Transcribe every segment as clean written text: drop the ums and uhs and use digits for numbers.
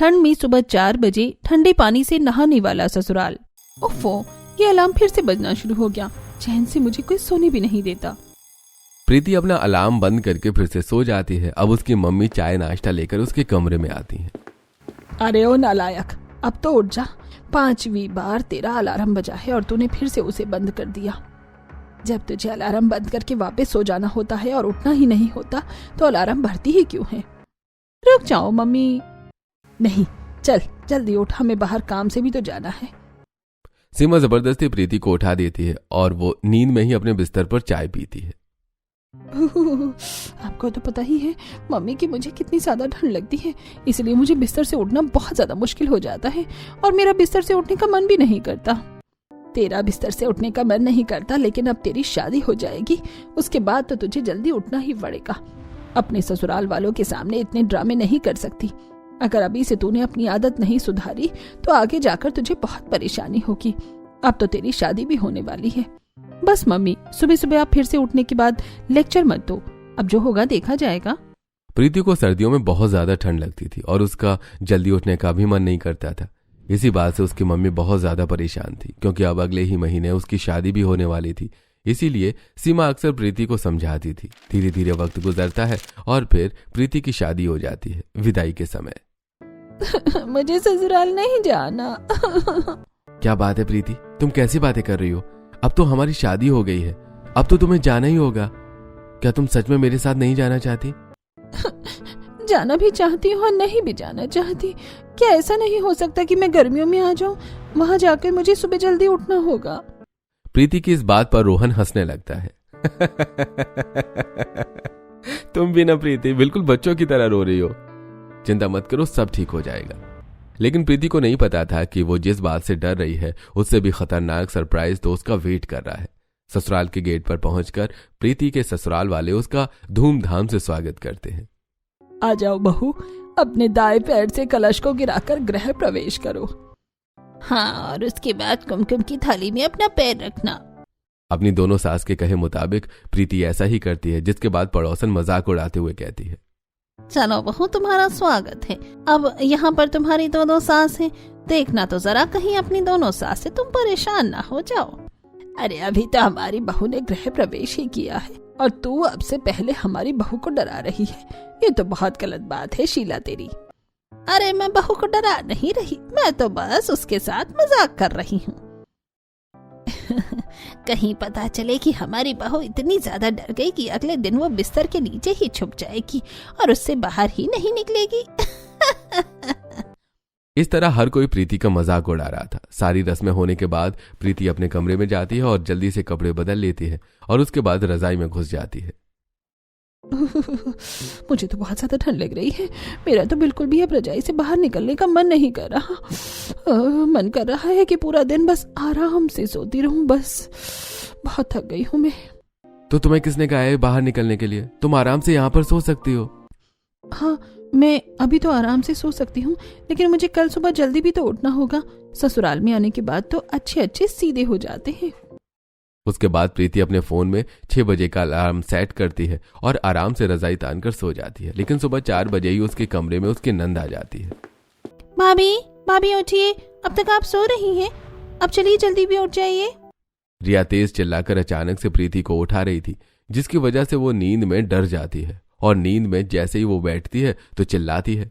ठंड में सुबह 4 बजे ठंडे पानी से नहाने वाला ससुराल। ओफो, ये अलार्म फिर से बजना शुरू हो गया। चैन से मुझे कोई सोने भी नहीं देता। प्रीति अपना अलार्म बंद करके फिर से सो जाती है। अब उसकी मम्मी चाय नाश्ता लेकर उसके कमरे में आती है। अरे ओ नालायक, अब तो उठ जा। 5वीं बार तेरा अलार्म बजा है और तूने फिर से उसे बंद कर दिया। जब तुझे अलार्म बंद करके वापस सो जाना होता है और उठना ही नहीं होता तो अलार्म भरती ही क्यों है? रुक जाओ मम्मी। नहीं, चल जल्दी उठ, हमें बाहर काम से भी तो जाना है। सीमा जबरदस्ती प्रीति को उठा देती है और वो नींद में ही अपने बिस्तर पर चाय पीती है। आपको तो पता ही है मम्मी की मुझे कितनी ज्यादा ठंड लगती है, इसलिए मुझे बिस्तर से उठना बहुत ज्यादा मुश्किल हो जाता है और मेरा बिस्तर से उठने का मन भी नहीं करता। तेरा बिस्तर से उठने का मन नहीं करता, लेकिन अब तेरी शादी हो जाएगी, उसके बाद तो तुझे जल्दी उठना ही पड़ेगा। अपने ससुराल वालों के सामने इतने ड्रामे नहीं कर सकती। अगर अभी से तूने अपनी आदत नहीं सुधारी तो आगे जाकर तुझे बहुत परेशानी होगी। अब तो तेरी शादी भी होने वाली है। बस मम्मी, सुबह सुबह आप फिर से उठने के बाद लेक्चर मत दो, अब जो होगा देखा जाएगा। प्रीति को सर्दियों में बहुत ज्यादा ठंड लगती थी और उसका जल्दी उठने का भी मन नहीं करता था। इसी बात से उसकी मम्मी बहुत ज्यादा परेशान थी, क्योंकि अब अगले ही महीने उसकी शादी भी होने वाली थी। इसीलिए सीमा अक्सर प्रीति को समझाती थी। धीरे धीरे वक्त गुजरता है और फिर प्रीति की शादी हो जाती है विदाई के समय। मुझे ससुराल नहीं जाना। क्या बात है प्रीति, तुम कैसी बातें कर रही हो? अब तो हमारी शादी हो गई है, अब तो तुम्हें जाना ही होगा। क्या तुम सच में मेरे साथ नहीं जाना चाहती? जाना भी चाहती हूँ और नहीं भी जाना चाहती। क्या ऐसा नहीं हो सकता कि मैं गर्मियों में आ जाऊं? वहां जाकर मुझे सुबह जल्दी उठना होगा। प्रीति की इस बात पर रोहन हंसने लगता है। तुम भी ना प्रीति, बिल्कुल बच्चों की तरह रो रही हो। चिंता मत करो, सब ठीक हो जाएगा। लेकिन प्रीति को नहीं पता था कि वो जिस बात से डर रही है उससे भी खतरनाक सरप्राइज तो उसका वेट कर रहा है। ससुराल के गेट पर पहुंचकर प्रीति के ससुराल वाले उसका धूमधाम से स्वागत करते हैं। आ जाओ बहू, अपने दाएं पैर से कलश को गिराकर गृह प्रवेश करो। हाँ, और उसके बाद कुमकुम की थाली में अपना पैर रखना। अपनी दोनों सास के कहे मुताबिक प्रीति ऐसा ही करती है, जिसके बाद पड़ोसन मजाक उड़ाते हुए कहती है, चलो बहू, तुम्हारा स्वागत है। अब यहाँ पर तुम्हारी दोनों सास हैं, देखना तो जरा कहीं अपनी दोनों सास से तुम परेशान ना हो जाओ। अरे अभी तो हमारी बहू ने गृह प्रवेश ही किया है और तू अब से पहले हमारी बहू को डरा रही है। ये तो बहुत गलत बात है शीला तेरी। अरे मैं बहू को डरा नहीं रही, मैं तो बस उसके साथ मजाक कर रही हूँ। कहीं पता चले कि हमारी बहू इतनी ज्यादा डर गई कि अगले दिन वो बिस्तर के नीचे ही छुप जाएगी और उससे बाहर ही नहीं निकलेगी। इस तरह हर कोई प्रीति का मजाक उड़ा रहा था। सारी रस्में होने के बाद प्रीति अपने कमरे में जाती है और जल्दी से कपड़े बदल लेती है और उसके बाद रजाई में घुस जाती है। मुझे तो बहुत ज्यादा ठंड लग रही है। मेरा तो बिल्कुल भी अब रजाई से बाहर निकलने का मन नहीं कर रहा। मन कर रहा है कि पूरा दिन बस आराम से सोती रहूं। बस बहुत थक गई हूं मैं। तो तुम्हें किसने कहा है बाहर निकलने के लिए? तुम आराम से यहाँ पर सो सकती हो। हाँ, मैं अभी तो आराम से सो सकती हूँ, लेकिन मुझे कल सुबह जल्दी भी तो उठना होगा। ससुराल में आने के बाद तो अच्छे अच्छे सीधे हो जाते हैं। उसके बाद प्रीति अपने फोन में 6 बजे का अलार्म सेट करती है और आराम से रजाई तानकर सो जाती है। लेकिन सुबह 4 बजे ही उसके कमरे में उसकी नंद आ जाती है। भाभी, भाभी उठिए, अब तक आप सो रही हैं। अब चलिए जल्दी भी उठ जाइए। रिया तेज चिल्लाकर अचानक से प्रीति को उठा रही थी, जिसकी वजह से वो नींद में डर जाती है और नींद में जैसे ही वो बैठती है तो चिल्लाती है,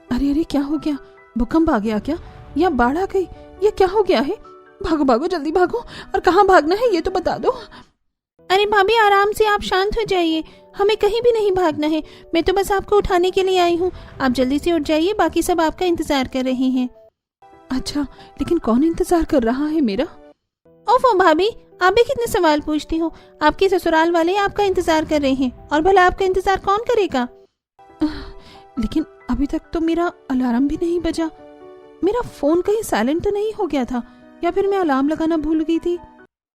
अरे अरे, क्या हो गया? भूकंप आ गया क्या? या बाढ़ आ गई? ये क्या हो गया है? भागो भागो, जल्दी भागो। और कहाँ भागना है ये तो बता दो। अरे भाभी, आराम से, आप शांत हो जाइए। हमें कहीं भी नहीं भागना है। मैं तो बस आपको उठाने के लिए आई हूँ। आप जल्दी से उठ जाइए, बाकी सब आपका इंतजार कर रहे हैं। अच्छा, लेकिन कौन इंतजार कर रहा है मेरा? ओफो भाभी, आप भी कितने सवाल पूछती हो। आपके ससुराल वाले आपका इंतजार कर रहे हैं और भला आपका इंतजार कौन करेगा? लेकिन अभी तक तो मेरा अलार्म भी नहीं बजा। मेरा फोन कहीं साइलेंट तो नहीं हो गया था, या फिर मैं अलार्म लगाना भूल गई थी।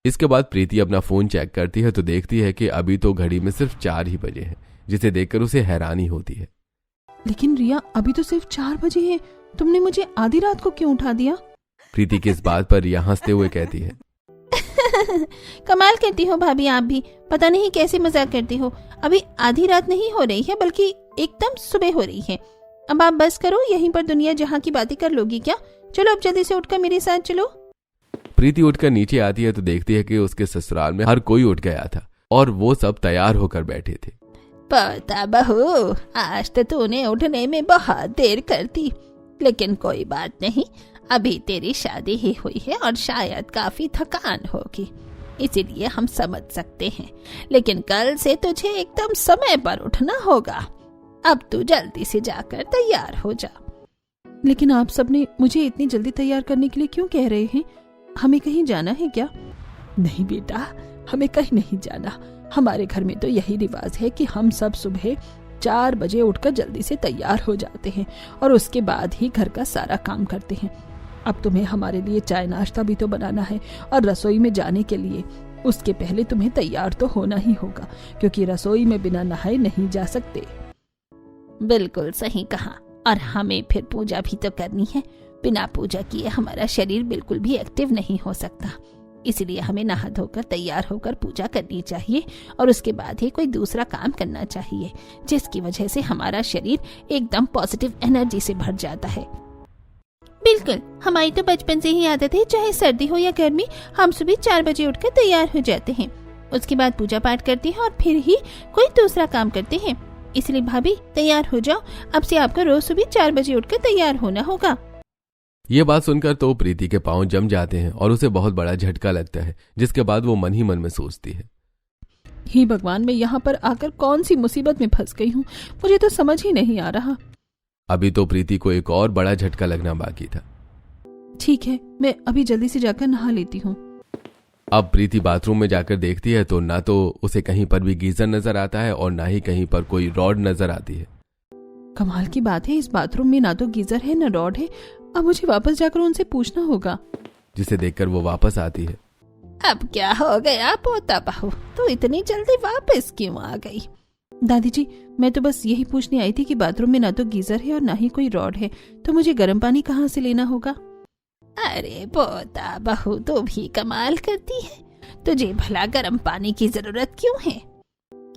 इसके बाद प्रीति अपना फोन चेक करती है तो देखती है कि अभी तो घड़ी में सिर्फ 4 ही बजे हैं, जिसे देखकर उसे हैरानी होती है। लेकिन रिया, अभी तो सिर्फ 4 बजे हैं। तुमने मुझे आधी रात को क्यों उठा दिया? प्रीति की इस बात पर रिया हंसते हुए कहती है, कमाल करती हो भाभी, आप भी पता नहीं कैसे मजाक करती हो। अभी आधी रात नहीं हो रही है, बल्कि एकदम सुबह हो रही है। अब आप बस करो, यहीं पर दुनिया जहाँ की बातें कर लोगी क्या? चलो अब जल्दी से उठकर मेरे साथ चलो। प्रीति उठकर नीचे आती है तो देखती है कि उसके ससुराल में हर कोई उठ गया था और वो सब तैयार होकर बैठे थे। पता बहू, आज तो तूने उठने में बहुत देर कर दी, लेकिन कोई बात नहीं, अभी तेरी शादी ही हुई है और शायद काफी थकान होगी, इसीलिए हम समझ सकते हैं, लेकिन कल से तुझे एकदम समय पर उठना होगा। अब तू जल्दी से जाकर तैयार हो जा। लेकिन आप सबने मुझे इतनी जल्दी तैयार करने के लिए क्यों कह रहे हैं? हमें कहीं जाना है क्या? नहीं बेटा, हमें कहीं नहीं जाना। हमारे घर में तो यही रिवाज है कि हम सब सुबह 4 बजे उठकर जल्दी से तैयार हो जाते हैं और उसके बाद ही घर का सारा काम करते हैं। अब तुम्हें हमारे लिए चाय नाश्ता भी तो बनाना है और रसोई में जाने के लिए उसके पहले तुम्हें तैयार तो होना ही होगा, क्योंकि रसोई में बिना नहाए नहीं जा सकते। बिल्कुल सही कहा, और हमें फिर पूजा भी तो करनी है। बिना पूजा किए हमारा शरीर बिल्कुल भी एक्टिव नहीं हो सकता, इसलिए हमें नहा धोकर तैयार होकर पूजा करनी चाहिए और उसके बाद ही कोई दूसरा काम करना चाहिए, जिसकी वजह से हमारा शरीर एकदम पॉजिटिव एनर्जी से भर जाता है। बिल्कुल, हमारी तो बचपन से ही आदत है, चाहे सर्दी हो या गर्मी, हम सुबह 4 बजे उठकर तैयार हो जाते हैं। उसके बाद पूजा पाठ करते हैं और फिर ही कोई दूसरा काम करते हैं। इसलिए भाभी तैयार हो जाओ, अब से आपको रोज सुबह 4 बजे उठकर तैयार होना होगा। ये बात सुनकर तो प्रीति के पांव जम जाते हैं और उसे बहुत बड़ा झटका लगता है, जिसके बाद वो मन ही मन में सोचती है, हे भगवान, मैं यहाँ पर आकर कौन सी मुसीबत में फंस गई हूँ, मुझे तो समझ ही नहीं आ रहा। अभी तो प्रीति को एक और बड़ा झटका लगना बाकी था। ठीक है, मैं अभी जल्दी से जाकर नहा लेती हूँ। अब प्रीति बाथरूम में जाकर देखती है तो ना तो उसे कहीं पर भी गीजर नजर आता है और ना ही कहीं पर कोई रॉड नजर आती है। कमाल की बात है, इस बाथरूम में ना तो गीजर है ना रॉड है। अब मुझे वापस जाकर उनसे पूछना होगा। जिसे देखकर वो वापस आती है। अब क्या हो गया पोता बहू, तू इतनी जल्दी वापस क्यों आ गई? दादी जी, मैं तो बस यही पूछने आई थी कि बाथरूम में ना तो गीजर है और ना ही कोई रॉड है, तो मुझे गर्म पानी कहाँ से लेना होगा? अरे पोता बहू, तो भी कमाल करती है, तुझे भला गर्म पानी की जरूरत क्यों है?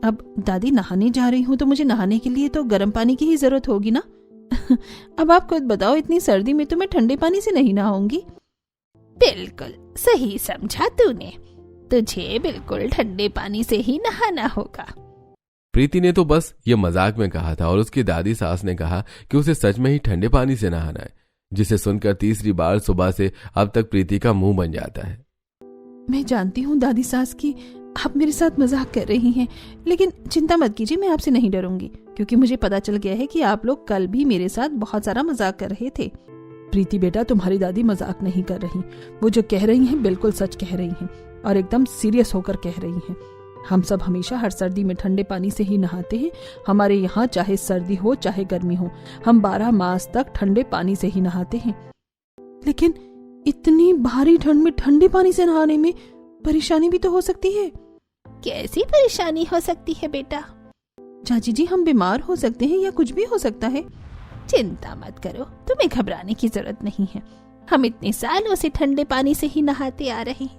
अब दादी नहाने जा रही हूँ तो मुझे नहाने के लिए तो गर्म पानी की ही जरूरत होगी ना। अब आप खुद बताओ, इतनी सर्दी में तो मैं ठंडे पानी से नहीं नहाऊंगी। बिल्कुल सही समझा तूने, तुझे बिल्कुल ठंडे पानी से ही नहाना होगा। प्रीति ने तो बस ये मजाक में कहा था और उसकी दादी सास ने कहा कि उसे सच में ही ठंडे पानी से नहाना है, जिसे सुनकर तीसरी बार सुबह से अब तक प्रीति का मुंह बन जाता है। मैं जानती हूँ दादी सास की आप मेरे साथ मजाक कर रही हैं, लेकिन चिंता मत कीजिए, मैं आपसे नहीं डरूंगी, क्योंकि मुझे पता चल गया है कि आप लोग कल भी मेरे साथ बहुत सारा मजाक कर रहे थे। प्रीति बेटा, तुम्हारी दादी मजाक नहीं कर रही, वो जो कह रही हैं बिल्कुल सच कह रही हैं और एकदम सीरियस होकर कह रही हैं। हम सब हमेशा हर सर्दी में ठंडे पानी से ही नहाते हैं। हमारे यहाँ चाहे सर्दी हो चाहे गर्मी हो, हम 12 मास तक ठंडे पानी से ही नहाते हैं। लेकिन इतनी भारी ठंड में ठंडे पानी से नहाने में परेशानी भी तो हो सकती है। कैसी परेशानी हो सकती है बेटा? चाची जी, हम बीमार हो सकते हैं या कुछ भी हो सकता है। चिंता मत करो, तुम्हें घबराने की जरूरत नहीं है। हम इतने सालों से ठंडे पानी से ही नहाते आ रहे हैं,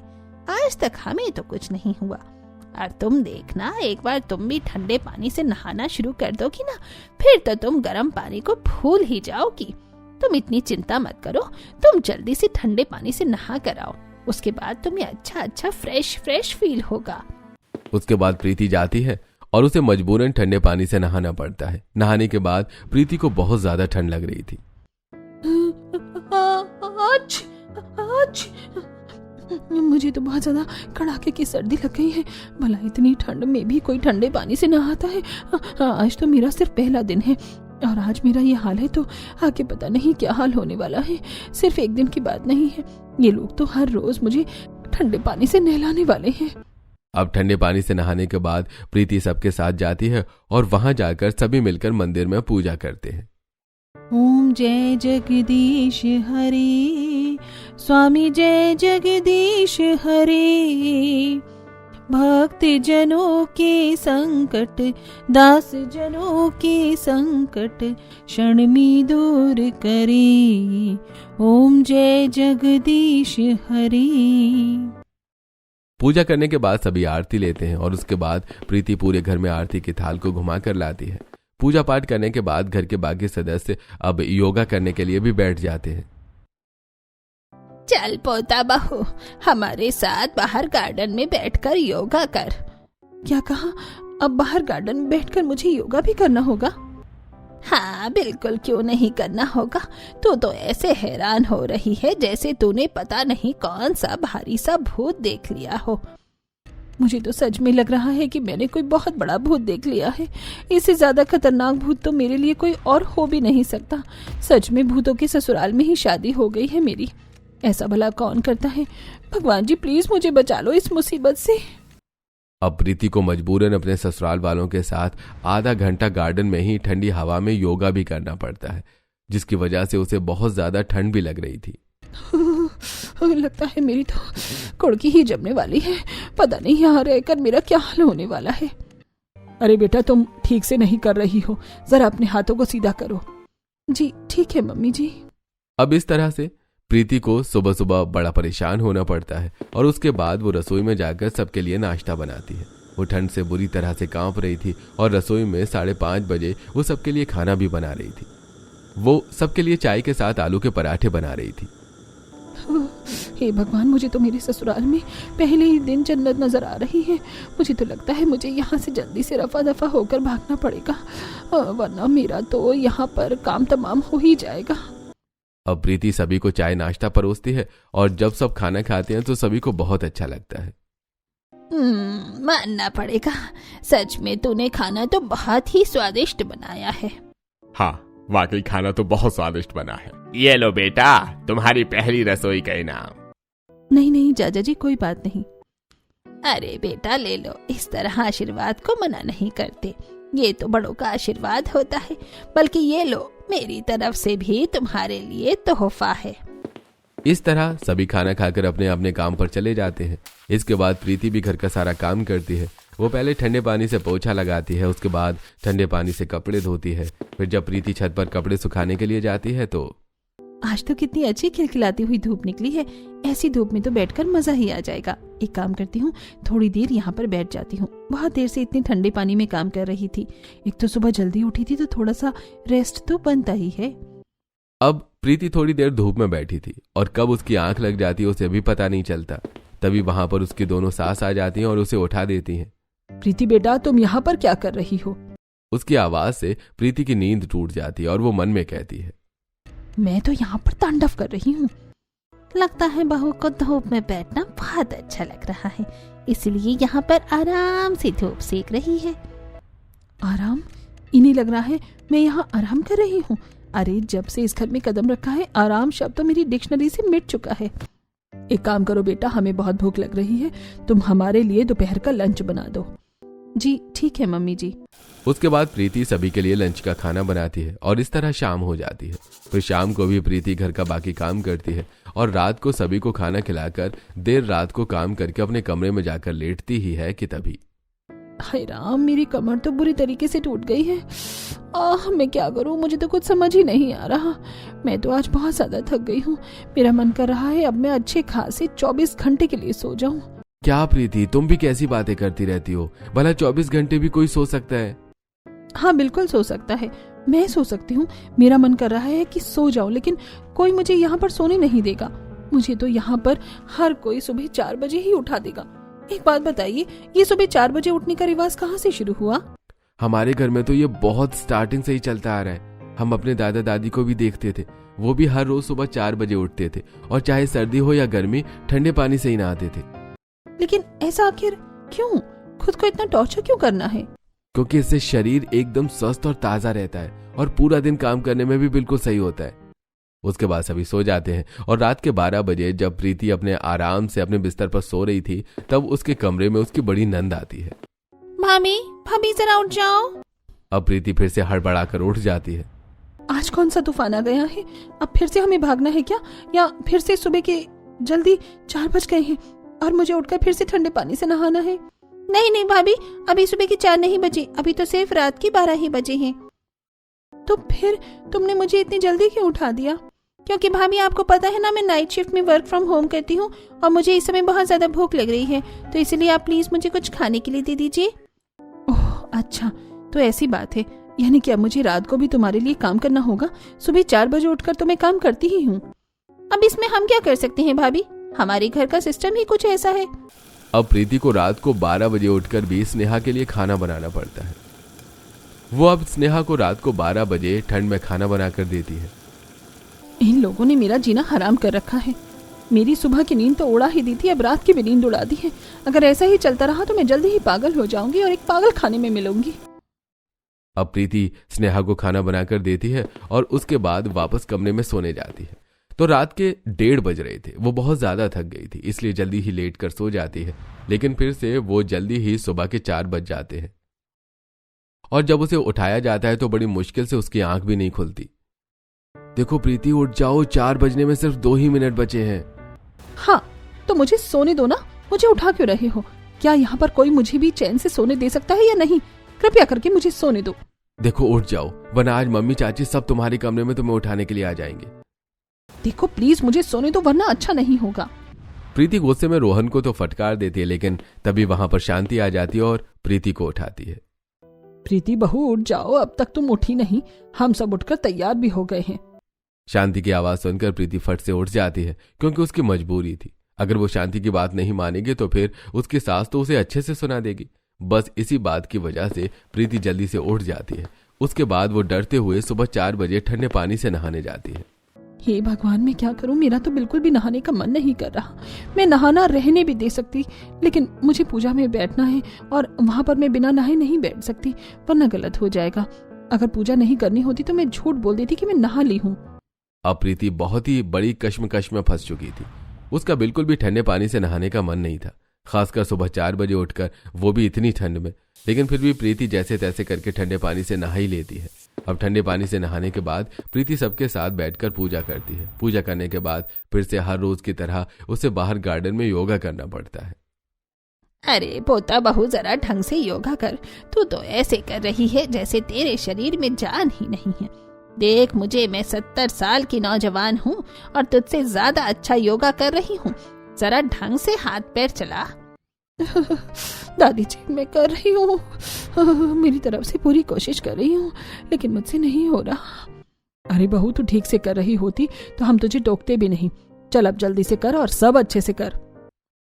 आज तक हमें तो कुछ नहीं हुआ। और तुम देखना, एक बार तुम भी ठंडे पानी से नहाना शुरू कर दोगी ना, फिर तो तुम गर्म पानी को भूल ही जाओगी। तुम इतनी चिंता मत करो, तुम जल्दी से ठंडे पानी से नहा कर आओ, उसके बाद तुम्हें अच्छा फ्रेश फील होगा। उसके बाद प्रीति जाती है और उसे मजबूरन ठंडे पानी से नहाना पड़ता है। नहाने के बाद प्रीति को बहुत ज्यादा ठंड लग रही थी। मुझे तो बहुत ज्यादा कड़ाके की सर्दी लग गई है। भला इतनी ठंड में भी कोई ठंडे पानी से नहाता है? आज तो मेरा सिर्फ पहला दिन है और आज मेरा ये हाल है तो आगे पता नहीं क्या हाल होने वाला है। सिर्फ एक दिन की बात नहीं है, ये लोग तो हर रोज मुझे ठंडे पानी से नहलाने वाले हैं। अब ठंडे पानी से नहाने के बाद प्रीति सबके साथ जाती है और वहां जाकर सभी मिलकर मंदिर में पूजा करते हैं। ओम जय जगदीश हरे, स्वामी जय जगदीश हरे, भक्त जनों के संकट, दास जनों के संकट, क्षण में दूर करे, ओम जय जगदीश हरे। पूजा करने के बाद सभी आरती लेते हैं और उसके बाद प्रीति पूरे घर में आरती की थाल को घुमा कर लाती है। पूजा पाठ करने के बाद घर के बाकी सदस्य अब योगा करने के लिए भी बैठ जाते हैं। चल पोता बहू, हमारे साथ बाहर गार्डन में बैठकर योगा कर। क्या कहा? अब बाहर गार्डन में बैठकर मुझे योगा भी करना होगा? हाँ बिल्कुल, क्यों नहीं करना होगा। तू तो ऐसे हैरान हो रही है जैसे तूने पता नहीं कौन सा भारी सा भूत देख लिया हो। मुझे तो सच में लग रहा है कि मैंने कोई बहुत बड़ा भूत देख लिया है। इससे ज्यादा खतरनाक भूत तो मेरे लिए कोई और हो भी नहीं सकता। सच में भूतों के ससुराल में ही शादी हो गई है मेरी। ऐसा भला कौन करता है? भगवान जी प्लीज मुझे बचा लो इस मुसीबत से। अब प्रीति को मजबूरन अपने ससुराल वालों के साथ आधा घंटा गार्डन में ही ठंडी हवा में योगा भी करना पड़ता है, जिसकी वजह से उसे बहुत ज्यादा ठंड भी लग रही थी। लगता है मेरी तो कुड़की ही जमने वाली है। पता नहीं यहाँ रहकर मेरा क्या हाल होने वाला है। अरे बेटा, तुम ठीक से नहीं कर रही हो, जरा अपने हाथों को सीधा करो। जी ठीक है मम्मी जी। अब इस तरह से प्रीति को सुबह सुबह बड़ा परेशान होना पड़ता है और उसके बाद वो रसोई में जाकर सबके लिए नाश्ता बनाती है। वो ठंड से बुरी तरह से कांप रही थी और रसोई में 5:30 बजे वो सबके लिए खाना भी बना रही थी। वो सबके लिए चाय के साथ आलू के पराठे बना रही थी। हे भगवान, मुझे तो मेरे ससुराल में पहले ही दिन जन्नत नजर आ रही है। मुझे तो लगता है मुझे यहाँ से जल्दी से रफा दफा होकर भागना पड़ेगा, वरना मेरा तो यहाँ पर काम तमाम हो ही जाएगा। अब प्रीति सभी को चाय नाश्ता परोसती है और जब सब खाना खाते हैं तो सभी को बहुत अच्छा लगता है। मानना पड़ेगा, सच में तूने खाना तो बहुत ही स्वादिष्ट बनाया है। हाँ वाकई खाना तो बहुत स्वादिष्ट बना है। ये लो बेटा, तुम्हारी पहली रसोई का इनाम। नहीं नहीं चाचा जी, कोई बात नहीं। अरे बेटा ले लो, इस तरह आशीर्वाद को मना नहीं करते, ये तो बड़ों का आशीर्वाद होता है। बल्कि ये लो, मेरी तरफ से भी तुम्हारे लिए तोहफा है। इस तरह सभी खाना खाकर अपने अपने काम पर चले जाते हैं। इसके बाद प्रीति भी घर का सारा काम करती है। वो पहले ठंडे पानी से पोछा लगाती है, उसके बाद ठंडे पानी से कपड़े धोती है। फिर जब प्रीति छत पर कपड़े सुखाने के लिए जाती है तो आज तो कितनी अच्छी खिलखिलाती हुई धूप निकली है। ऐसी धूप में तो बैठकर मजा ही आ जाएगा। एक काम करती हूँ, थोड़ी देर यहाँ पर बैठ जाती हूँ। बहुत देर से इतने ठंडे पानी में काम कर रही थी। एक तो सुबह जल्दी उठी थी तो थोड़ा सा रेस्ट तो बनता ही है। अब प्रीति थोड़ी देर धूप में बैठी थी और कब उसकी आंख लग जाती है उसे भी पता नहीं चलता। तभी वहां पर उसकी दोनों सास आ जाती हैं और उसे उठा देती हैं। प्रीति बेटा, तुम यहाँ पर क्या कर रही हो? उसकी आवाज से प्रीति की नींद टूट जाती है और वो मन में कहती है, मैं तो यहाँ पर तांडव कर रही हूँ। लगता है बहू को धूप में बैठना बहुत अच्छा लग रहा है, इसलिए यहाँ पर आराम से धूप सेक रही है। आराम? इन्हें लग रहा है मैं यहाँ आराम कर रही हूँ। अरे जब से इस घर में कदम रखा है, आराम शब्द तो मेरी डिक्शनरी से मिट चुका है। एक काम करो बेटा, हमें बहुत भूख लग रही है, तुम हमारे लिए दोपहर का लंच बना दो। जी ठीक है मम्मी जी। उसके बाद प्रीति सभी के लिए लंच का खाना बनाती है और इस तरह शाम हो जाती है। फिर शाम को भी प्रीति घर का बाकी काम करती है और रात को सभी को खाना खिलाकर देर रात को काम करके अपने कमरे में जाकर लेटती ही है कि तभी हाय राम, मेरी कमर तो बुरी तरीके से टूट गई है। मैं क्या करूं, मुझे तो कुछ समझ ही नहीं आ रहा। मैं तो आज बहुत ज्यादा थक गई हूँ। मेरा मन कर रहा है अब मैं अच्छे खासे 24 घंटे के लिए सो जाऊं। क्या प्रीति, तुम भी कैसी बातें करती रहती हो? भला 24 घंटे भी कोई सो सकता है? हाँ बिल्कुल सो सकता है, मैं सो सकती हूँ। मेरा मन कर रहा है कि सो जाऊं, लेकिन कोई मुझे यहाँ पर सोने नहीं देगा। मुझे तो यहाँ पर हर कोई सुबह 4 बजे ही उठा देगा। एक बात बताइए, ये सुबह 4 बजे उठने का रिवाज कहाँ से शुरू हुआ? हमारे घर में तो ये बहुत स्टार्टिंग से ही चलता आ रहा है। हम अपने दादा दादी को भी देखते थे, वो भी हर रोज सुबह 4 बजे उठते थे और चाहे सर्दी हो या गर्मी ठंडे पानी से ही नहाते थे। लेकिन ऐसा आखिर क्यों? खुद को इतना टॉर्चर क्यों करना है? क्योंकि इससे शरीर एकदम स्वस्थ और ताजा रहता है और पूरा दिन काम करने में भी बिल्कुल सही होता है। उसके बाद सभी सो जाते हैं और रात के 12 बजे जब प्रीति अपने आराम से अपने बिस्तर पर सो रही थी तब उसके कमरे में उसकी बड़ी नंद आती है। भाभी भाभी जरा उठ जाओ। अब प्रीति फिर से हड़बड़ाकर उठ जाती है। आज कौन सा तूफान आ गया है? अब फिर से हमें भागना है क्या? या फिर से सुबह के जल्दी 4 बज गए हैं और मुझे उठकर फिर से ठंडे पानी से नहाना है? नहीं नहीं भाभी, अभी सुबह के 4 नहीं बजे, अभी तो सिर्फ रात के 12 ही बजे हैं। तो फिर तुमने मुझे इतनी जल्दी क्यों उठा दिया? क्योंकि भाभी आपको पता है ना, मैं नाइट शिफ्ट में वर्क फ्रॉम होम करती हूँ और मुझे इस समय बहुत ज्यादा भूख लग रही है, तो इसलिए आप प्लीज मुझे कुछ खाने के लिए दे दीजिए। ओह अच्छा, तो ऐसी बात है। यानी क्या मुझे रात को भी तुम्हारे लिए काम करना होगा? सुबह 4 बजे उठकर तो मैं काम करती ही हूँ। अब इसमें हम क्या कर सकते हैं भाभी, हमारे घर का सिस्टम ही कुछ ऐसा है। अब प्रीति को रात को 12 बजे उठकर भी स्नेहा के लिए खाना बनाना पड़ता है। वो अब स्नेहा को रात को 12 बजे ठंड में खाना बनाकर देती है। इन लोगों ने मेरा जीना हराम कर रखा है। मेरी सुबह की नींद तो उड़ा ही दी थी, अब रात की भी नींद उड़ा दी है। अगर ऐसा ही चलता रहा तो मैं जल्दी ही पागल हो जाऊंगी और एक पागल खाने में मिलूंगी। अब प्रीति स्नेहा को खाना बनाकर देती है और उसके बाद वापस कमरे में सोने जाती है। तो रात के 1:30 बज रहे थे। वो बहुत ज्यादा थक गई थी, इसलिए जल्दी ही लेट कर सो जाती है। लेकिन फिर से वो जल्दी ही सुबह के 4 बज जाते हैं और जब उसे उठाया जाता है तो बड़ी मुश्किल से उसकी आंख भी नहीं खुलती। देखो प्रीति, उठ जाओ, 4 बजने में सिर्फ 2 ही मिनट बचे हैं। हाँ तो मुझे सोने दो ना, मुझे उठा क्यों रहे हो? क्या यहाँ पर कोई मुझे भी चैन से सोने दे सकता है या नहीं? कृपया करके मुझे सोने दो। देखो उठ जाओ, वरना आज मम्मी चाची सब तुम्हारे कमरे में तुम्हें उठाने के लिए आ जाएंगे। देखो प्लीज मुझे सोने दो, वरना अच्छा नहीं होगा। प्रीति गुस्से में रोहन को तो फटकार देती है, लेकिन तभी वहां पर शांति आ जाती है और प्रीति को उठाती है। प्रीति बहू उठ जाओ, अब तक तुम उठी नहीं, हम सब उठकर तैयार भी हो गए हैं। शांति की आवाज सुनकर प्रीति फट से उठ जाती है, क्योंकि उसकी मजबूरी थी। अगर वो शांति की बात नहीं मानेगी तो फिर उसकी सास तो उसे अच्छे से सुना देगी। बस इसी बात की वजह से प्रीति जल्दी से उठ जाती है। उसके बाद वो डरते हुए सुबह 4 बजे ठंडे पानी से नहाने जाती है। हे भगवान, मैं क्या करूं? मेरा तो बिल्कुल भी नहाने का मन नहीं कर रहा। मैं नहाना रहने भी दे सकती, लेकिन मुझे पूजा में बैठना है और वहां पर मैं बिना नहाए नहीं बैठ सकती, वरना गलत हो जाएगा। अगर पूजा नहीं करनी होती तो मैं झूठ बोल देती कि मैं नहा ली हूँ। अब प्रीति बहुत ही बड़ी कश्मकश में फंस चुकी थी। उसका बिल्कुल भी ठंडे पानी से नहाने का मन नहीं था, खासकर सुबह 4 बजे उठकर, वो भी इतनी ठंड में। लेकिन फिर भी प्रीति जैसे तैसे करके ठंडे पानी से नहा ही लेती है। अब ठंडे पानी से नहाने के बाद प्रीति सबके साथ बैठकर पूजा करती है। पूजा करने के बाद फिर से हर रोज की तरह उसे बाहर गार्डन में योगा करना पड़ता है। अरे पोता बहू, जरा ढंग से योगा कर। तू तो ऐसे कर रही है जैसे तेरे शरीर में जान ही नहीं है। देख मुझे, मैं 70 साल की नौजवान हूँ और तुझसे ज्यादा अच्छा योगा कर रही हूँ। जरा ढंग से हाथ पैर चला। दादी जी, मैं कर रही हूँ, मेरी तरफ से पूरी कोशिश कर रही हूँ, लेकिन मुझसे नहीं हो रहा। अरे बहू, तू ठीक से कर रही होती तो हम तुझे टोकते भी नहीं। चल अब जल्दी से कर और सब अच्छे से कर।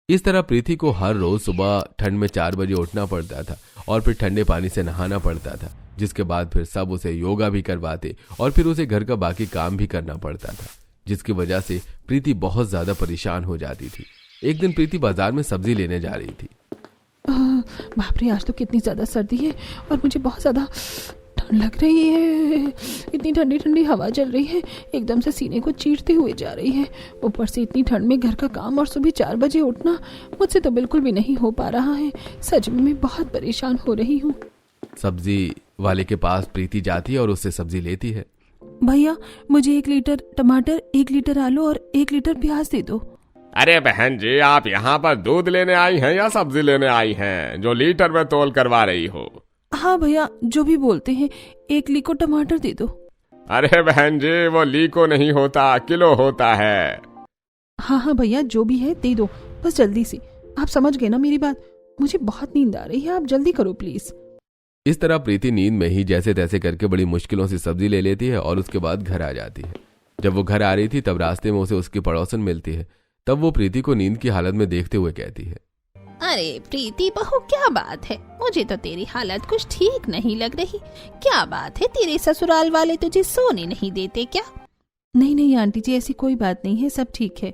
इस तरह प्रीति को हर रोज सुबह ठंड में 4 बजे उठना पड़ता था और फिर ठंडे पानी से नहाना पड़ता था, जिसके बाद फिर सब उसे योगा भी करवाते और फिर उसे घर का बाकी काम भी करना पड़ता था, जिसकी वजह से प्रीति बहुत ज्यादा परेशान हो जाती थी। एक दिन प्रीति बाजार में सब्जी लेने जा रही थी। बाप रे, आज तो कितनी ज्यादा सर्दी है और मुझे बहुत ज्यादा ठंड लग रही है। इतनी ठंडी ठंडी हवा चल रही है, एकदम से सीने को चीरते हुए जा रही है। ऊपर से इतनी ठंड में घर का काम और सुबह 4 बजे उठना मुझसे तो बिल्कुल भी नहीं हो पा रहा है। सच में मैं बहुत परेशान हो रही हूँ। सब्जी वाले के पास प्रीति जाती है और उससे सब्जी लेती है। भैया, मुझे 1 लीटर टमाटर, 1 लीटर आलू और 1 लीटर प्याज दे दो। अरे बहन जी, आप यहाँ पर दूध लेने आई हैं या सब्जी लेने आई हैं, जो लीटर में तोल करवा रही हो? हाँ भैया, जो भी बोलते हैं। 1 लीको टमाटर दे दो। अरे बहन जी, वो लीको नहीं होता, किलो होता है। हाँ भैया, जो भी है दे दो, बस जल्दी से। आप समझ गए ना मेरी बात? मुझे बहुत नींद आ रही है, आप जल्दी करो प्लीज। इस तरह प्रीति नींद में ही जैसे तैसे करके बड़ी मुश्किलों से सब्जी ले लेती है और उसके बाद घर आ जाती है। जब वो घर आ रही थी तब रास्ते में उसे उसकी पड़ोसन मिलती है। तब वो प्रीति को नींद की हालत में देखते हुए कहती है, अरे प्रीति बहू, क्या बात है? मुझे तो तेरी हालत कुछ ठीक नहीं लग रही। क्या बात है, तेरे ससुराल वाले तुझे सोने नहीं देते क्या? नहीं आंटी जी, ऐसी कोई बात नहीं है, सब ठीक है।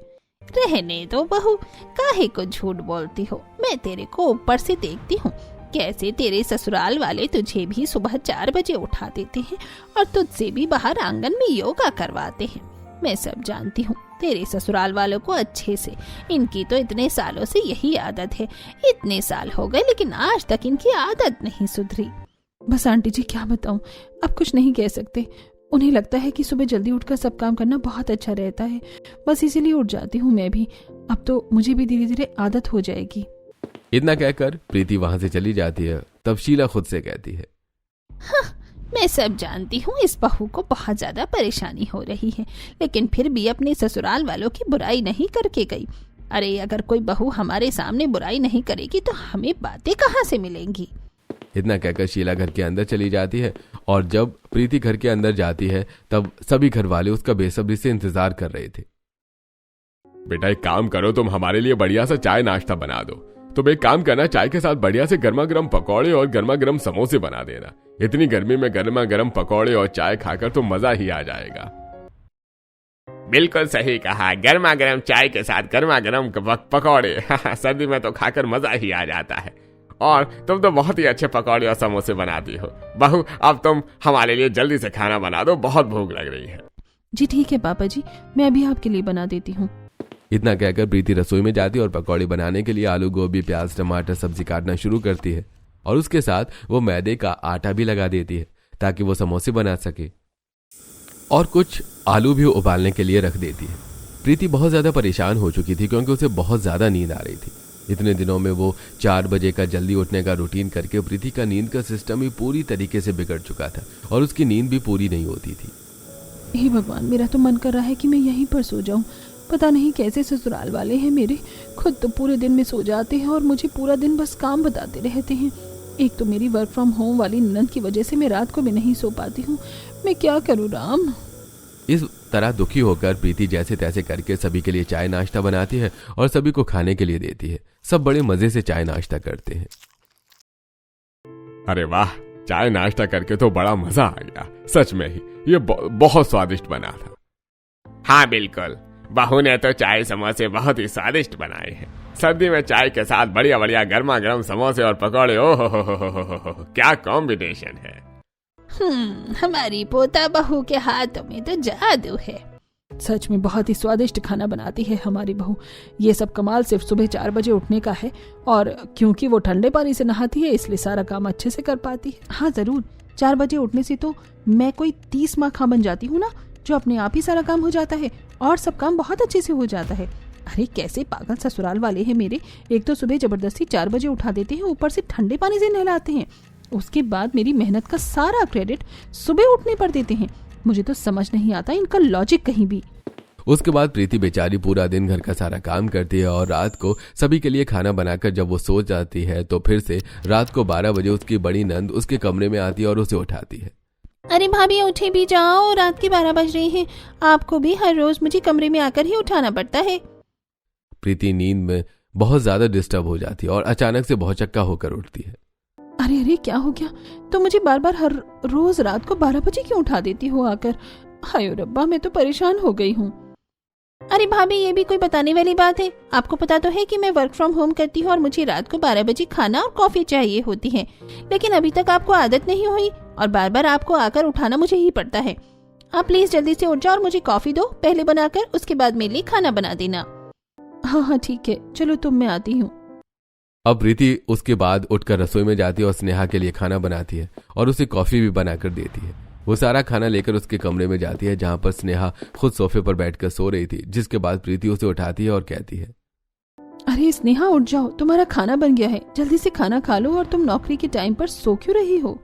रहने दो बहू, काहे को झूठ बोलती हो? मैं तेरे को ऊपर से देखती हूँ, कैसे तेरे ससुराल वाले तुझे भी सुबह 4 बजे उठा देते हैं और तुझसे भी बाहर आंगन में योगा करवाते हैं। मैं सब जानती हूँ तेरे ससुराल वालों को अच्छे से। इनकी तो इतने सालों से यही आदत है। इतने साल हो गए लेकिन आज तक इनकी आदत नहीं सुधरी। बस आंटी जी, क्या बताऊं, अब कुछ नहीं कह सकते। उन्हें लगता है कि सुबह जल्दी उठकर सब काम करना बहुत अच्छा रहता है, बस इसीलिए उठ जाती हूँ मैं भी। अब तो मुझे भी धीरे धीरे आदत हो जाएगी। इतना कहकर प्रीति वहां से चली जाती है। तब शीला खुद से कहती है, हाँ, मैं सब जानती हूँ इस बहू को बहुत ज्यादा परेशानी हो रही है, लेकिन फिर भी अपने ससुराल वालों की बुराई नहीं करके गई। अरे अगर कोई बहू हमारे सामने बुराई नहीं करेगी तो हमें बातें कहाँ से मिलेंगी? इतना कहकर शीला घर के अंदर चली जाती है और जब प्रीति घर के अंदर जाती है तब सभी घर वाले उसका बेसब्री से इंतजार कर रहे थे। बेटा एक काम करो, तुम हमारे लिए बढ़िया सा चाय नाश्ता बना दो। तुम एक काम करना, चाय के साथ बढ़िया से गर्मा गर्म पकौड़े और गर्मा गर्म समोसे बना देना। इतनी गर्मी में गर्मा गर्म पकौड़े और चाय खाकर तो मजा ही आ जाएगा। बिल्कुल सही कहा, गर्मा गर्म चाय के साथ गर्मा गर्म पकौड़े सर्दी में तो खाकर मजा ही आ जाता है। और तुम तो बहुत ही अच्छे पकौड़े और समोसे बनाती हो। बहू अब तुम हमारे लिए जल्दी से खाना बना दो, बहुत भूख लग रही है। जी ठीक है पापा जी, मैं अभी आपके लिए बना देती हूँ। इतना कहकर प्रीति रसोई में जाती है और पकौड़े बनाने के लिए आलू गोभी प्याज टमाटर सब्जी काटना शुरू करती है और उसके साथ वो मैदे का आटा भी लगा देती है ताकि वो समोसे बना सके और कुछ आलू भी उबालने के लिए रख देती है। प्रीति बहुत ज्यादा परेशान हो चुकी थी क्योंकि उसे बहुत ज्यादा नींद आ रही थी। इतने दिनों में वो 4 बजे का जल्दी उठने का रूटीन करके प्रीति का नींद का सिस्टम ही पूरी तरीके से बिगड़ चुका था और उसकी नींद भी पूरी नहीं होती थी। हे भगवान, मेरा तो मन कर रहा है कि मैं यहीं पर सो जाऊं। पता नहीं कैसे ससुराल वाले हैं मेरे, खुद तो पूरे दिन में सो जाते हैं और मुझे पूरा दिन बस काम बताते रहते हैं। एक तो मेरी वर्क फ्रॉम होम वाली ननद की वजह से मैं रात को भी नहीं सो पाती हूँ। मैं क्या करूँ राम। इस तरह दुखी होकर प्रीति जैसे तैसे करके सभी के लिए चाय नाश्ता बनाती है और सभी को खाने के लिए देती है। सब बड़े मजे से चाय नाश्ता करते हैं। अरे वाह, चाय नाश्ता करके तो बड़ा मजा आ गया। सच में ही ये बहुत स्वादिष्ट बना था। हाँ बिल्कुल, बहू ने तो चाय समोसे बहुत ही स्वादिष्ट बनाए हैं। सर्दी में चाय के साथ बढ़िया बढ़िया गर्मा गर्म समोसे और पकौड़े, ओ हो, क्या कॉम्बिनेशन है। हमारी पोता बहू के हाथों में तो जादू है। सच में बहुत ही स्वादिष्ट खाना बनाती है हमारी बहू। ये सब कमाल सिर्फ सुबह 4 बजे उठने का है और क्योंकि वो ठंडे पानी से नहाती है इसलिए सारा काम अच्छे से कर पाती है। हाँ जरूर, 4 बजे उठने से तो मैं कोई 30 माँ खां बन जाती हूँ ना, जो अपने आप ही सारा काम हो जाता है और सब काम बहुत अच्छे से हो जाता है। अरे कैसे पागल ससुराल वाले हैं मेरे, एक तो सुबह जबरदस्ती 4 बजे उठा देते हैं, ऊपर से ठंडे पानी से नहलाते हैं, उसके बाद मेरी मेहनत का सारा क्रेडिट सुबह उठने पर देते हैं। मुझे तो समझ नहीं आता इनका लॉजिक कहीं भी। उसके बाद प्रीति बेचारी पूरा दिन घर का सारा काम करती है और रात को सभी के लिए खाना बनाकर जब वो सो जाती है तो फिर से रात को 12 बजे उसकी बड़ी नंद उसके कमरे में आती है और उसे उठाती है। अरे भाभी उठे भी जाओ, रात के 12 बज रहे हैं। आपको भी हर रोज मुझे कमरे में आकर ही उठाना पड़ता है। प्रीति नींद में बहुत ज्यादा डिस्टर्ब हो जाती है और अचानक से भौचक्का होकर उठती है। अरे अरे क्या हो गया, तो मुझे बार बार हर रोज रात को 12 बजे क्यों उठा देती हो आकर। हाय रब्बा, मैं तो परेशान हो गई हूँ। अरे भाभी ये भी कोई बताने वाली बात है। आपको पता तो है कि मैं वर्क फ्रॉम होम करती हूँ और मुझे रात को 12 बजे खाना और कॉफी चाहिए होती है, लेकिन अभी तक आपको आदत नहीं हुई और बार बार आपको आकर उठाना मुझे ही पड़ता है। आप प्लीज जल्दी से उठ जाओ और मुझे कॉफी दो, पहले बनाकर, उसके बाद मेरे लिए खाना बना देना। हाँ हाँ ठीक है, चलो तुम, मैं आती हूँ। अब प्रीति उसके बाद उठकर रसोई में जाती है और स्नेहा के लिए खाना बनाती है और उसे कॉफी भी बनाकर देती है। वो सारा खाना लेकर उसके कमरे में जाती है जहां पर स्नेहा खुद सोफे पर बैठकर सो रही थी, जिसके बाद प्रीति उसे उठाती है और कहती है, अरे स्नेहा उठ जाओ, तुम्हारा खाना बन गया है, जल्दी से खाना खा लो। और तुम नौकरी के टाइम पर सो क्यों रही हो?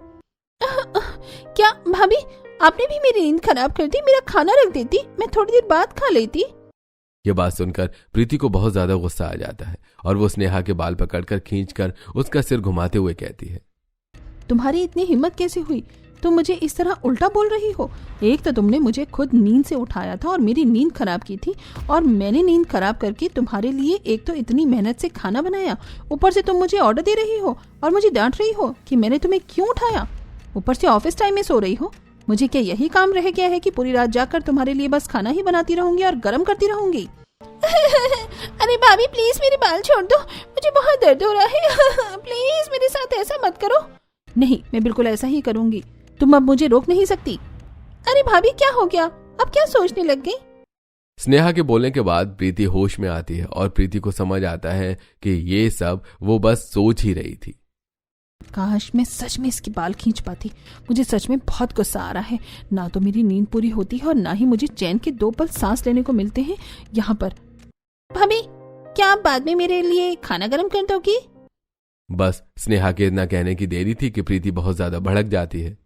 क्या भाभी, आपने भी मेरी नींद खराब कर दी। मेरा खाना रख देती, मैं थोड़ी देर बाद खा लेती। ये बात सुनकर प्रीति को बहुत ज्यादा गुस्सा आ जाता है और वो स्नेहा के बाल पकड़कर खींचकर उसका सिर घुमाते हुए कहती है, तुम्हारी इतनी हिम्मत कैसे हुई? तुम मुझे इस तरह उल्टा बोल रही हो। एक तो तुमने मुझे खुद नींद से उठाया था और मेरी नींद खराब की थी, और मैंने नींद खराब करके तुम्हारे लिए एक तो इतनी मेहनत से खाना बनाया, ऊपर से तुम मुझे ऑर्डर दे रही हो और मुझे डांट रही हो कि मैंने तुम्हें क्यों उठाया। ऊपर से ऑफिस टाइम में सो रही हो। मुझे क्या यही काम रह गया है कि पूरी रात जाकर तुम्हारे लिए बस खाना ही बनाती रहूंगी और गर्म करती रहूंगी? अरे भाभी प्लीज मेरे बाल छोड़ दो, मुझे बहुत दर्द हो रहा है। प्लीज मेरे साथ ऐसा मत करो। नहीं, मैं बिल्कुल ऐसा ही करूंगी, तुम अब मुझे रोक नहीं सकती। अरे भाभी क्या हो गया, अब क्या सोचने लग गई? स्नेहा के बोलने के बाद प्रीति होश में आती है और प्रीति को समझ आता है कि ये सब वो बस सोच ही रही थी। काश मैं सच में इसके बाल खींच पाती। मुझे सच में बहुत गुस्सा आ रहा है। ना तो मेरी नींद पूरी होती है और ना ही मुझे चैन के 2 पल सांस लेने को मिलते हैं यहाँ पर। भाभी क्या आप बाद में मेरे लिए खाना गर्म कर दोगी? बस स्नेहा के इतना कहने की देरी थी कि प्रीति बहुत ज्यादा भड़क जाती है।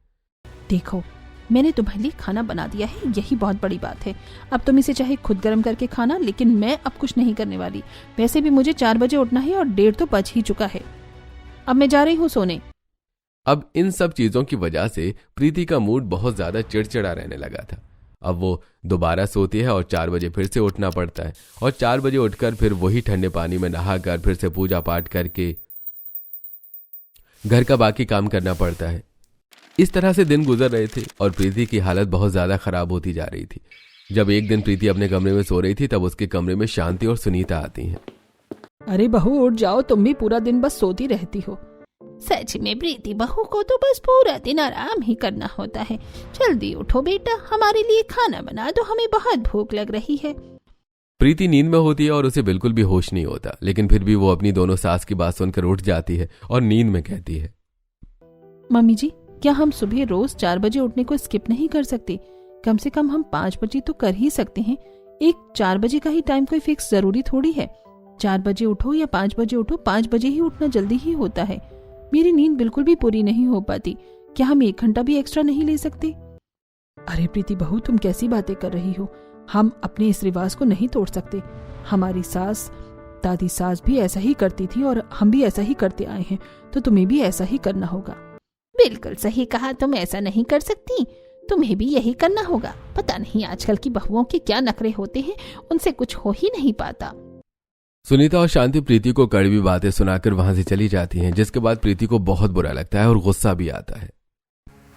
देखो, मैंने तुम्हारे लिए खाना बना दिया है, यही बहुत बड़ी बात है। अब तुम इसे चाहे खुद गर्म करके खाना, लेकिन मैं अब कुछ नहीं करने वाली। वैसे भी मुझे 4 बजे उठना है और 1:30 तो बज ही चुका है। अब मैं जा रही हूँ सोने। अब इन सब चीजों की वजह से प्रीति का मूड बहुत ज्यादा चिड़चिड़ा रहने लगा था। अब वो दोबारा सोती है और 4 बजे फिर से उठना पड़ता है और 4 बजे उठकर फिर वही ठंडे पानी में नहाकर फिर से पूजा पाठ करके घर का बाकी काम करना पड़ता है। इस तरह से दिन गुजर रहे थे और प्रीति की हालत बहुत ज्यादा खराब होती जा रही थी। जब एक दिन प्रीति अपने कमरे में सो रही थी तब उसके कमरे में शांति और सुनीता आती हैं। अरे बहू उठ जाओ, तुम भी पूरा दिन बस सोती रहती हो। सच में प्रीति बहू को तो बस पूरा दिन आराम ही करना होता है। जल्दी उठो बेटा, हमारे लिए खाना बना दो, हमें बहुत भूख लग रही है। प्रीति नींद में होती है और उसे बिल्कुल भी होश नहीं होता, लेकिन फिर भी वो अपनी दोनों सास की बात सुनकर उठ जाती है और नींद में कहती है, मम्मी जी, क्या हम सुबह रोज 4 बजे उठने को स्किप नहीं कर सकते? कम से कम हम 5 बजे तो कर ही सकते हैं। एक 4 बजे का ही टाइम कोई फिक्स जरूरी थोड़ी है। 4 बजे उठो या 5 बजे उठो, 5 बजे ही उठना जल्दी ही होता है। मेरी नींद बिल्कुल भी पूरी नहीं हो पाती। क्या हम 1 घंटा भी एक्स्ट्रा नहीं ले सकते? अरे प्रीति बहू, तुम कैसी बातें कर रही हो? हम अपने इस रिवाज को नहीं तोड़ सकते। हमारी सास, दादी सास भी ऐसा ही करती थी और हम भी ऐसा ही करते आए हैं, तो तुम्हें भी ऐसा ही करना होगा। बिल्कुल सही कहा, तुम ऐसा नहीं कर सकती, तुम्हें भी यही करना होगा। पता नहीं आजकल की बहुओं के क्या नखरे होते हैं, उनसे कुछ हो ही नहीं पाता। सुनीता और शांति प्रीति को कड़वी बातें सुनाकर वहां से चली जाती हैं, जिसके बाद प्रीति को बहुत बुरा लगता है और गुस्सा भी आता है।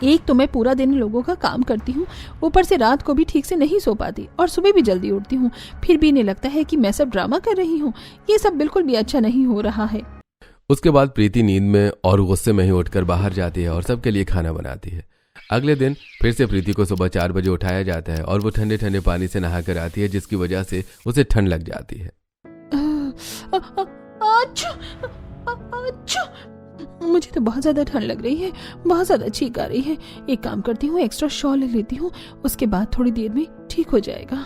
एक तो मैं पूरा दिन लोगों का काम करती हूँ, ऊपर से रात को भी ठीक से नहीं सो पाती और सुबह भी जल्दी उठती हूँ, फिर भी इन्हें लगता है कि मैं सब ड्रामा कर रही हूँ। ये सब बिल्कुल भी अच्छा नहीं हो रहा है। उसके बाद प्रीति नींद में और गुस्से में ही उठकर बाहर जाती है और सबके लिए खाना बनाती है। अगले दिन फिर से प्रीति को सुबह 4 बजे उठाया जाता है और वो ठंडे ठंडे पानी से नहाकर आती है, जिसकी वजह से उसे ठंड लग जाती है। मुझे तो बहुत ज्यादा ठंड लग रही है, बहुत ज्यादा छींक आ रही है। एक काम करती हूँ, एक्स्ट्रा शॉल ले लेती हूँ, उसके बाद थोड़ी देर में ठीक हो जाएगा।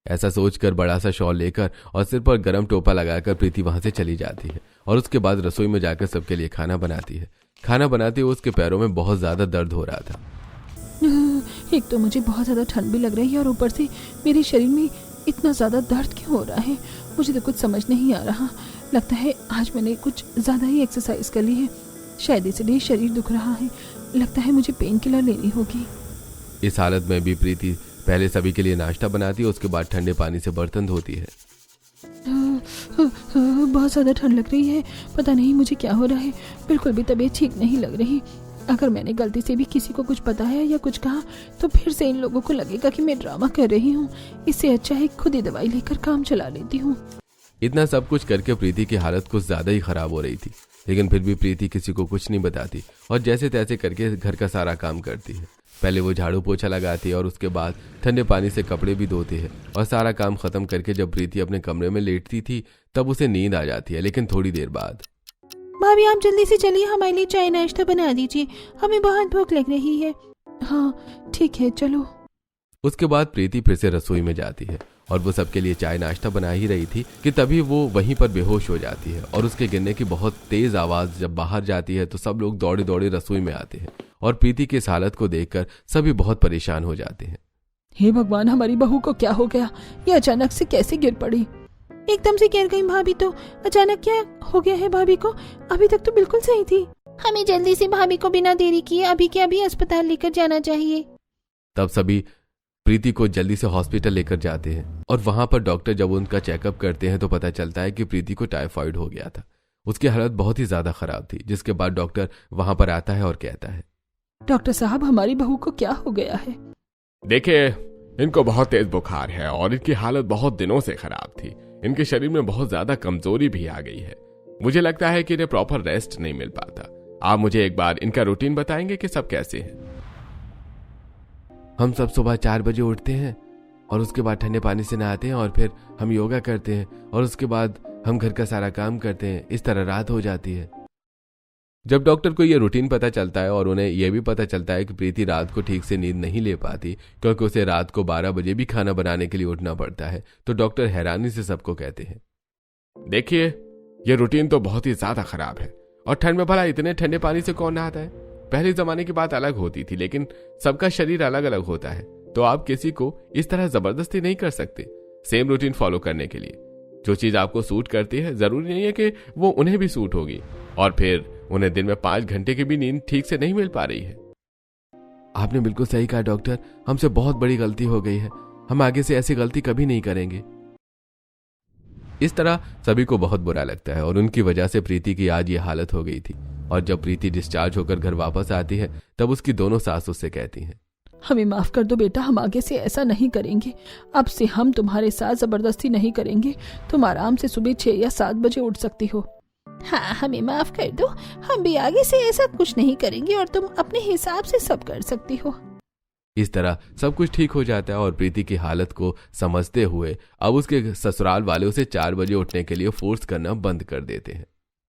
ऐसा सोचकर बड़ा सा शॉल लेकर और सिर पर गर्म टोपा लगाकर प्रीति वहां से चली जाती है और उसके बाद रसोई में जाकर सबके लिए खाना बनाती है। खाना बनाते हुए उसके पैरों में बहुत ज्यादा दर्द हो रहा था। एक तो मुझे बहुत ज्यादा ठंड भी लग रही है और ऊपर से मेरे शरीर में इतना ज्यादा दर्द क्यों हो रहा है, मुझे तो कुछ समझ नहीं आ रहा। लगता है आज मैंने कुछ ज्यादा ही एक्सरसाइज कर ली है, शायद इसलिए शरीर दुख रहा है। लगता है मुझे पेन किलर लेनी होगी। इस हालत में भी प्रीति पहले सभी के लिए नाश्ता बनाती है, उसके बाद ठंडे पानी से बर्तन धोती है। बहुत ज्यादा ठंड लग रही है, पता नहीं मुझे क्या हो रहा है, बिल्कुल भी तबीयत ठीक नहीं लग रही। अगर मैंने गलती से भी किसी को कुछ बताया या कुछ कहा तो फिर से इन लोगों को लगेगा कि मैं ड्रामा कर रही हूँ। इससे अच्छा है खुद ही दवाई लेकर काम चला लेती हूँ। इतना सब कुछ करके प्रीति की हालत कुछ ज्यादा ही खराब हो रही थी, लेकिन फिर भी प्रीति किसी को कुछ नहीं बताती और जैसे तैसे करके घर का सारा काम करती है। पहले वो झाड़ू पोछा लगाती है और उसके बाद ठंडे पानी से कपड़े भी धोती है और सारा काम खत्म करके जब प्रीति अपने कमरे में लेटती थी तब उसे नींद आ जाती है। लेकिन थोड़ी देर बाद, भाभी आप जल्दी से चलिए, हमारे लिए चाय नाश्ता बना दीजिए, हमें बहुत भूख लग रही है। हाँ ठीक है चलो। उसके बाद प्रीति फिर से रसोई में जाती है और वो सबके लिए चाय नाश्ता बना ही रही थी कि तभी वो वहीं पर बेहोश हो जाती है और उसके गिरने की बहुत तेज आवाज जब बाहर जाती है तो सब लोग दौड़े दौड़े रसोई में आते हैं और प्रीति की इस हालत को देखकर सभी बहुत परेशान हो जाते हैं। हे भगवान, हमारी बहू को क्या हो गया? ये अचानक से कैसे गिर पड़ी? एकदम से गिर गई भाभी, तो अचानक क्या हो गया है भाभी को? अभी तक तो बिल्कुल सही थी। हमें जल्दी से भाभी को बिना देरी किए अभी के अभी अस्पताल लेकर जाना चाहिए। तब सभी प्रीति को जल्दी से हॉस्पिटल लेकर जाते हैं और वहां पर डॉक्टर जब उनका चेकअप करते हैं तो पता चलता है कि प्रीति को टाइफाइड हो गया था। उसकी हालत बहुत ही ज्यादा खराब थी, जिसके बाद डॉक्टर वहां पर आता है और कहता है, डॉक्टर साहब हमारी बहू को क्या हो गया है? देखिए, इनको बहुत तेज बुखार है और इनकी हालत बहुत दिनों से खराब थी। इनके शरीर में बहुत ज्यादा कमजोरी भी आ गई है। मुझे लगता है कि इन्हें प्रॉपर रेस्ट नहीं मिल पाता। आप मुझे एक बार इनका रूटीन बताएंगे कि सब कैसे हैं? हम सब सुबह 4 बजे उठते हैं और उसके बाद ठंडे पानी से नहाते हैं और फिर हम योगा करते हैं और उसके बाद हम घर का सारा काम करते हैं। इस तरह रात हो जाती है। जब डॉक्टर को यह रूटीन पता चलता है और उन्हें यह भी पता चलता है कि प्रीति रात को ठीक से नींद नहीं ले पाती क्योंकि उसे रात को 12 बजे भी खाना बनाने के लिए उठना पड़ता है, तो डॉक्टर हैरानी से सबको कहते हैं, देखिए, यह रूटीन तो बहुत ही ज्यादा खराब है और ठंड में भला इतने ठंडे पानी से कौन नहाता है? पहले जमाने की बात अलग होती थी, लेकिन सबका शरीर अलग अलग होता है, तो आप किसी को इस तरह जबरदस्ती नहीं कर सकते सेम रूटीन फॉलो करने के लिए। जो चीज आपको सूट करती है जरूरी नहीं है कि वो उन्हें भी सूट होगी और फिर उन्हें दिन में 5 घंटे की भी नींद ठीक से नहीं मिल पा रही है। आपने बिल्कुल सही कहा डॉक्टर, हमसे बहुत बड़ी गलती हो गई है। हम आगे से ऐसी गलती कभी नहीं करेंगे। इस तरह सभी को बहुत बुरा लगता है और उनकी वजह से प्रीति की आज ये हालत हो गई थी। और जब प्रीति डिस्चार्ज होकर घर वापस आती है तब उसकी दोनों सास उससे कहती हैं, हमें माफ कर दो बेटा, हम आगे से ऐसा नहीं करेंगे। अब से हम तुम्हारे साथ जबरदस्ती नहीं करेंगे। तुम आराम से सुबह 6 या 7 बजे उठ सकती हो। हाँ, हमें माफ कर दो, हम भी आगे से ऐसा कुछ नहीं करेंगे और तुम अपने हिसाब से सब कर सकती हो। इस तरह सब कुछ ठीक हो जाता है और प्रीति की हालत को समझते हुए अब उसके ससुराल वाले उसे 4 बजे उठने के लिए फोर्स करना बंद कर देते हैं।